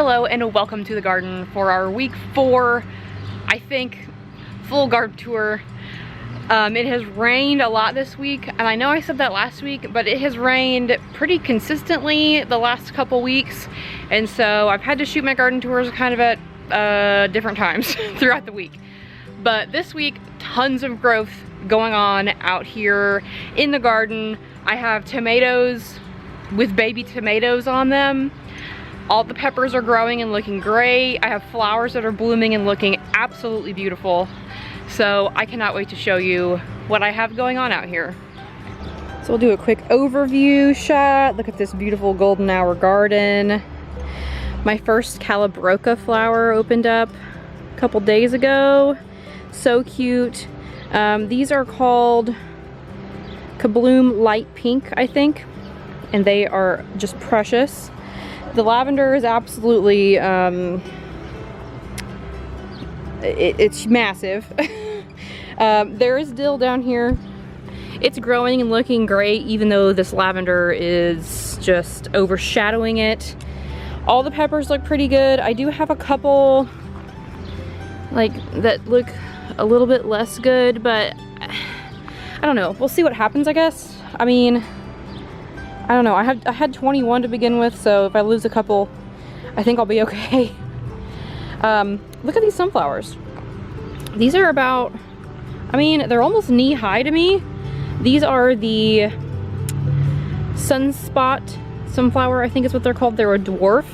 Hello and welcome to the garden for our week 4, I think, full garden tour. It has rained a lot this week, and I know I said that last week, but it has rained pretty consistently the last couple weeks, and so I've had to shoot my garden tours kind of at different times throughout the week. But this week, tons of growth going on out here in the garden. I have tomatoes with baby tomatoes on them. All the peppers are growing and looking great. I have flowers that are blooming and looking absolutely beautiful. So I cannot wait to show you what I have going on out here. So we'll do a quick overview shot. Look at this beautiful golden hour garden. My first Calabroca flower opened up a couple days ago. So cute. These are called Kabloom Light Pink, I think, and they are just precious. The lavender is absolutely, it's massive. There is dill down here. It's growing and looking great, even though this lavender is just overshadowing it. All the peppers look pretty good. I do have a couple like that look a little bit less good, but I don't know. We'll see what happens, I guess. I mean, I don't know. I had 21 to begin with, so if I lose a couple, I think I'll be okay. Look at these sunflowers. These are about, I mean, they're almost knee-high to me. These are the Sunspot sunflower, I think is what they're called. They're a dwarf.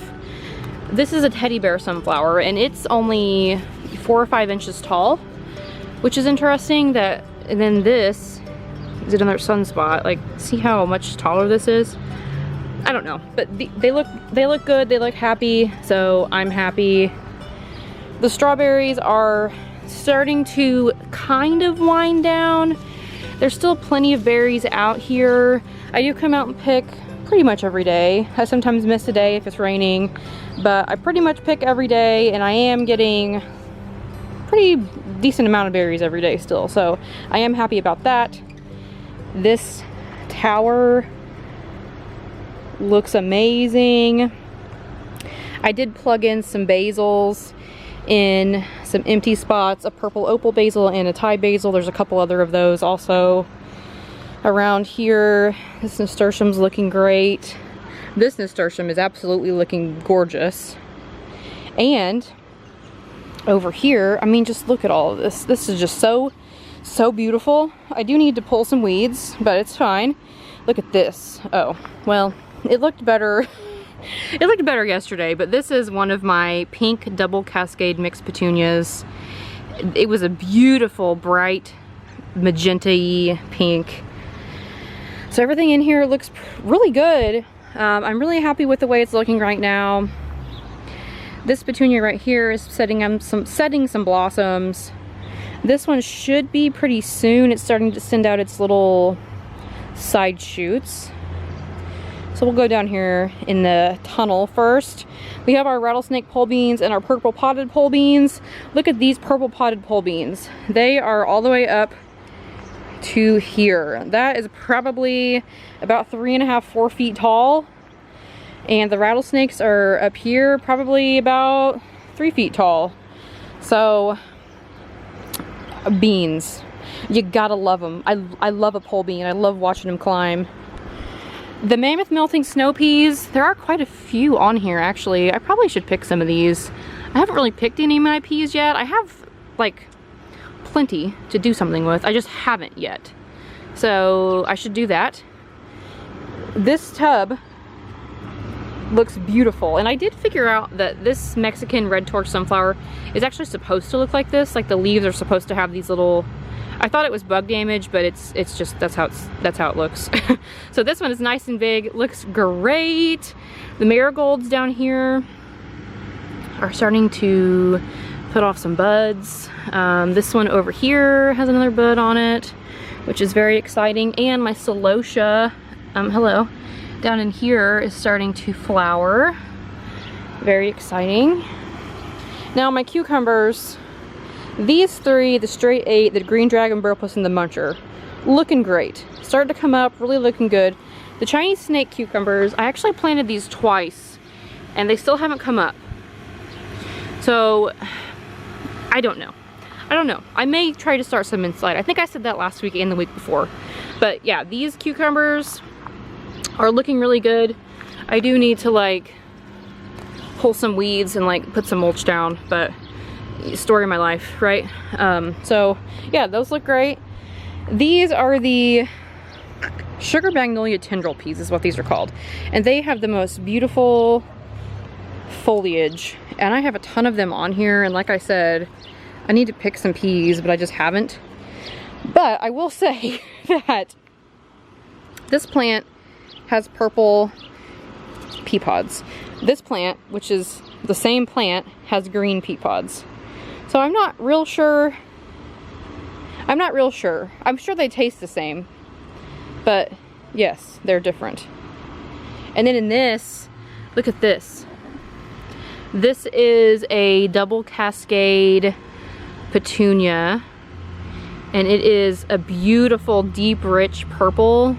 This is a teddy bear sunflower, and it's only 4 or 5 inches tall, which is interesting. That, and then this is another sunspot. Like, see how much taller this is? I don't know, but they look good. They look happy, so I'm happy. The strawberries are starting to kind of wind down. There's still plenty of berries out here. I do come out and pick pretty much every day. I sometimes miss a day if it's raining, but I pretty much pick every day, and I am getting pretty decent amount of berries every day still, so I am happy about that. This tower looks amazing. I did plug in some basils in some empty spots, a purple opal basil and a Thai basil. There's a couple other of those also around here. This nasturtium's looking great. This nasturtium is absolutely looking gorgeous. And over here, I mean, just look at all of this. This is just so beautiful. I do need to pull some weeds, but it's fine. Look at this. Oh, well, it looked better. It looked better yesterday, but this is one of my pink double cascade mixed petunias. It was a beautiful, bright, magenta-y pink. So everything in here looks really good. I'm really happy with the way it's looking right now. This petunia right here is setting some blossoms. This one should be pretty soon. It's starting to send out its little side shoots. So we'll go down here in the tunnel first. We have our rattlesnake pole beans and our purple potted pole beans. Look at these purple potted pole beans. They are all the way up to here. That is probably about 3.5, 4 feet tall. And the rattlesnakes are up here, probably about 3 feet tall. So, beans. You gotta love them. I love a pole bean. I love watching them climb. The mammoth melting snow peas, there are quite a few on here actually. I probably should pick some of these. I haven't really picked any of my peas yet. I have like plenty to do something with. I just haven't yet. So I should do that. This tub looks beautiful, and I did figure out that this Mexican red torch sunflower is actually supposed to look like this. Like, the leaves are supposed to have these little, I thought it was bug damage, but it's just that's how it looks. So this one is nice and big, looks great. The marigolds down here are starting to put off some buds. This one over here has another bud on it, which is very exciting. And my celosia, hello, down in here is starting to flower. Very exciting. Now my cucumbers, these three, the straight 8, the green dragon burpless, and the muncher, looking great. Starting to come up, really looking good. The Chinese snake cucumbers, I actually planted these twice and they still haven't come up. So I don't know. I may try to start some inside. I think I said that last week and the week before. But yeah, these cucumbers are looking really good. I do need to like pull some weeds and like put some mulch down, but story of my life, right? So yeah, those look great. These are the sugar magnolia tendril peas is what these are called. And they have the most beautiful foliage. And I have a ton of them on here. And like I said, I need to pick some peas, but I just haven't. But I will say that this plant has purple pea pods. This plant, which is the same plant, has green pea pods. So I'm not real sure. I'm sure they taste the same, but yes, they're different. And then in this, look at this. This is a double cascade petunia, and it is a beautiful, deep, rich purple.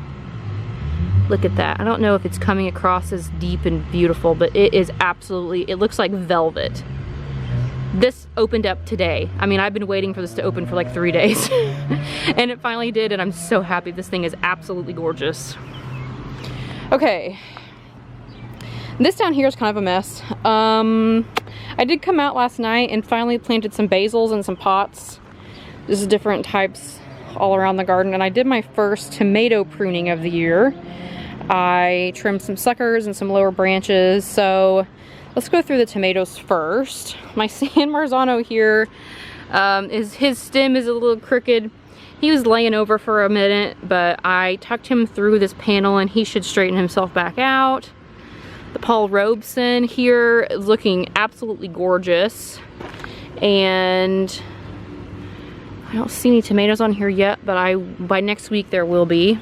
Look at that. I don't know if it's coming across as deep and beautiful, but it is absolutely, it looks like velvet. This opened up today. I mean, I've been waiting for this to open for like 3 days. And it finally did, and I'm so happy. This thing is absolutely gorgeous. Okay. This down here is kind of a mess. I did come out last night and finally planted some basils in some pots. This is different types all around the garden, and I did my first tomato pruning of the year. I trimmed some suckers and some lower branches, so let's go through the tomatoes first. My San Marzano here, his stem is a little crooked. He was laying over for a minute, but I tucked him through this panel and he should straighten himself back out. The Paul Robeson here is looking absolutely gorgeous. And I don't see any tomatoes on here yet, but by next week there will be.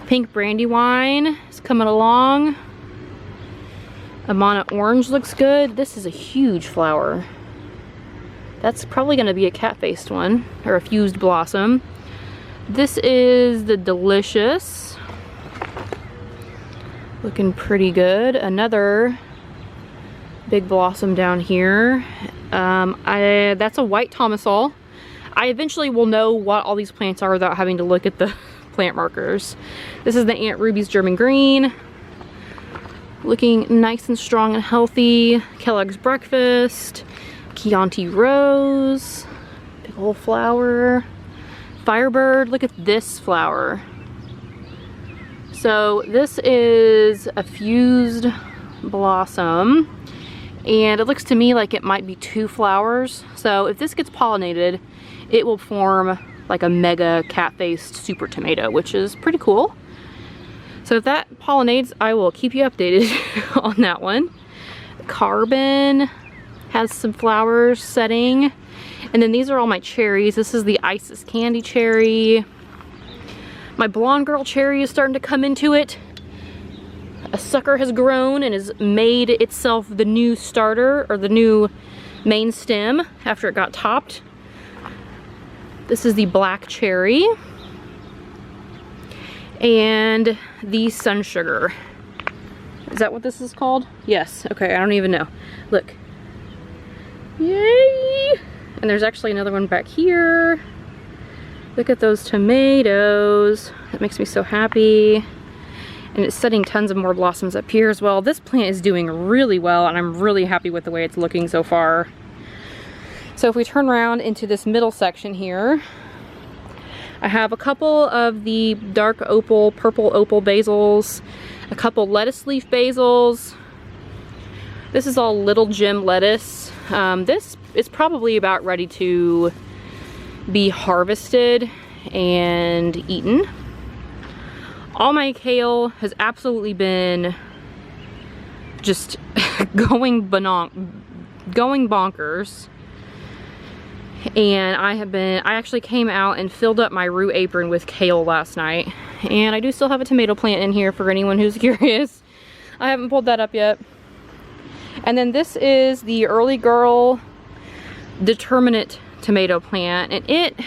Pink Brandywine is coming along. Amana Orange looks good. This is a huge flower. That's probably going to be a cat-faced one, or a fused blossom. This is the Delicious. Looking pretty good. Another big blossom down here. That's a white Tomasol. I eventually will know what all these plants are without having to look at the plant markers. This is the Aunt Ruby's German Green. Looking nice and strong and healthy. Kellogg's Breakfast. Chianti Rose. Big old flower. Firebird. Look at this flower. So this is a fused blossom. And it looks to me like it might be 2 flowers. So if this gets pollinated, it will form like a mega cat-faced super tomato, which is pretty cool. So if that pollinates, I will keep you updated on that one. Carbon has some flowers setting. And then these are all my cherries. This is the Isis Candy Cherry. My Blonde Girl Cherry is starting to come into it. A sucker has grown and has made itself the new starter, or the new main stem after it got topped. This is the Black Cherry. And the Sun Sugar. Is that what this is called? Yes. Okay, I don't even know. Look. Yay! And there's actually another one back here. Look at those tomatoes. That makes me so happy. And it's setting tons of more blossoms up here as well. This plant is doing really well, and I'm really happy with the way it's looking so far. So if we turn around into this middle section here, I have a couple of the dark opal, purple opal basils, a couple lettuce leaf basils. This is all Little Jim lettuce. This is probably about ready to be harvested and eaten. All my kale has absolutely been just going bonkers. And I actually came out and filled up my root apron with kale last night. And I do still have a tomato plant in here for anyone who's curious. I haven't pulled that up yet. And then this is the Early Girl Determinate tomato plant. And it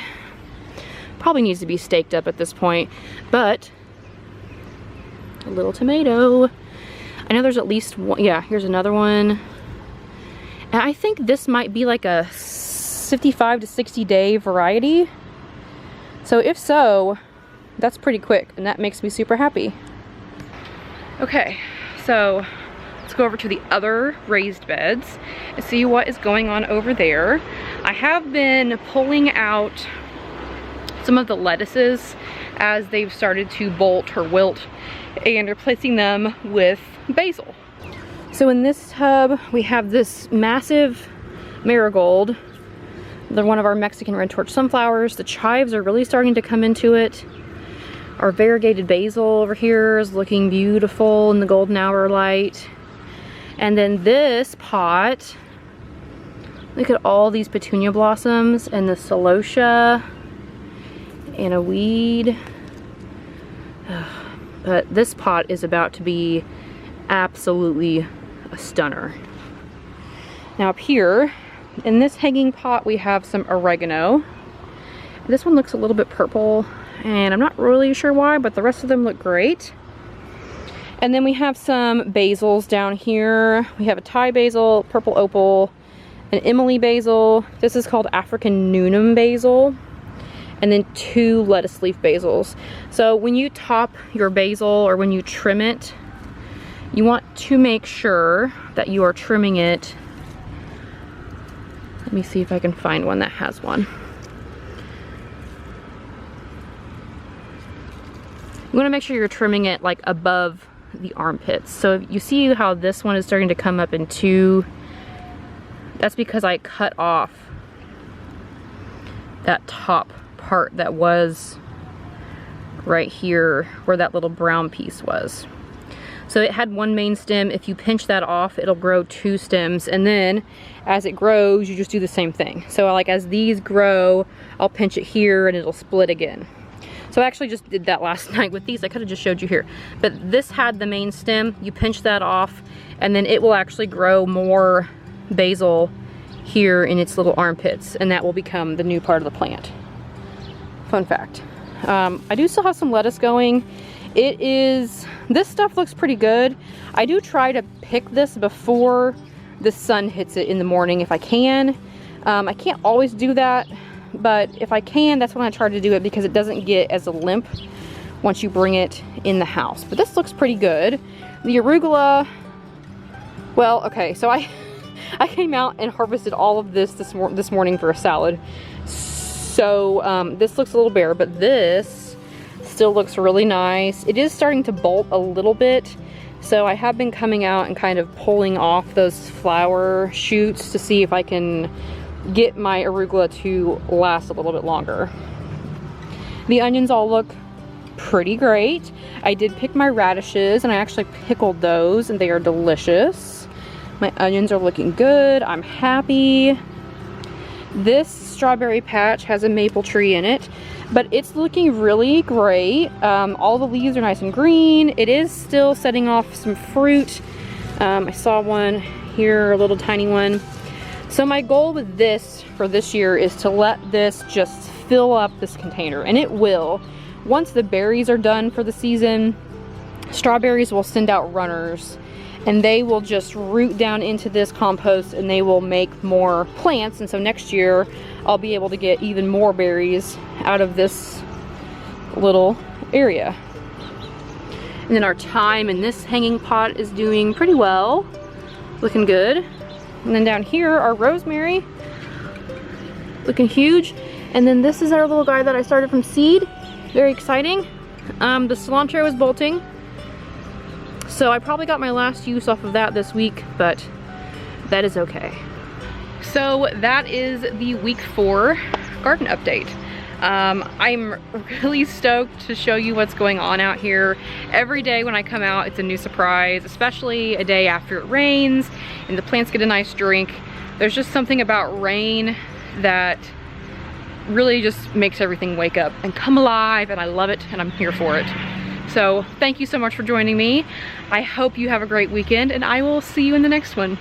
probably needs to be staked up at this point. But a little tomato. I know there's at least one. Yeah, here's another one. And I think this might be like a 55 to 60 day variety. So if so, that's pretty quick, and that makes me super happy. Okay, so let's go over to the other raised beds and see what is going on over there. I have been pulling out some of the lettuces as they've started to bolt or wilt and replacing them with basil. So in this tub, we have this massive marigold. They're one of our Mexican red torch sunflowers. The chives are really starting to come into it. Our variegated basil over here is looking beautiful in the golden hour light. And then this pot, look at all these petunia blossoms and the celosia and a weed. But this pot is about to be absolutely a stunner. Now up here, in this hanging pot, we have some oregano. This one looks a little bit purple, and I'm not really sure why, but the rest of them look great. And then we have some basils down here. We have a Thai basil, purple opal, an Emily basil. This is called African Newnham basil. And then 2 lettuce leaf basils. So when you top your basil or when you trim it, you want to make sure that you are trimming it. Let me see if I can find one that has one. You want to make sure you're trimming it like above the armpits. So you see how this one is starting to come up in 2. That's because I cut off that top part that was right here where that little brown piece was. So it had 1 main stem. If you pinch that off, it'll grow 2 stems, and then as it grows, you just do the same thing. So like as these grow, I'll pinch it here and it'll split again. So I actually just did that last night with these. I could have just showed you here, but this had the main stem. You pinch that off, and then it will actually grow more basil here in its little armpits, and that will become the new part of the plant. Fun fact. I do still have some lettuce going. This stuff looks pretty good. I do try to pick this before the sun hits it in the morning if I can. I can't always do that, but if I can, that's when I try to do it because it doesn't get as a limp once you bring it in the house. But this looks pretty good. The arugula, well, okay, so I came out and harvested all of this morning for a salad. So this looks a little bare, but this still looks really nice. It is starting to bolt a little bit, so I have been coming out and kind of pulling off those flower shoots to see if I can get my arugula to last a little bit longer. The onions all look pretty great. I did pick my radishes, and I actually pickled those, and they are delicious. My onions are looking good. I'm happy. This strawberry patch has a maple tree in it, but it's looking really great. All the leaves are nice and green. It is still setting off some fruit. I saw one here, a little tiny one. So my goal with this for this year is to let this just fill up this container, and it will. Once the berries are done for the season, strawberries will send out runners, and they will just root down into this compost, and they will make more plants. And so next year I'll be able to get even more berries out of this little area. And then our thyme in this hanging pot is doing pretty well, looking good. And then down here, our rosemary, looking huge. And then this is our little guy that I started from seed. Very exciting. The cilantro is bolting. So I probably got my last use off of that this week, but that is okay. So that is the week 4 garden update. I'm really stoked to show you what's going on out here. Every day when I come out, it's a new surprise, especially a day after it rains and the plants get a nice drink. There's just something about rain that really just makes everything wake up and come alive, and I love it, and I'm here for it. So thank you so much for joining me. I hope you have a great weekend, and I will see you in the next one.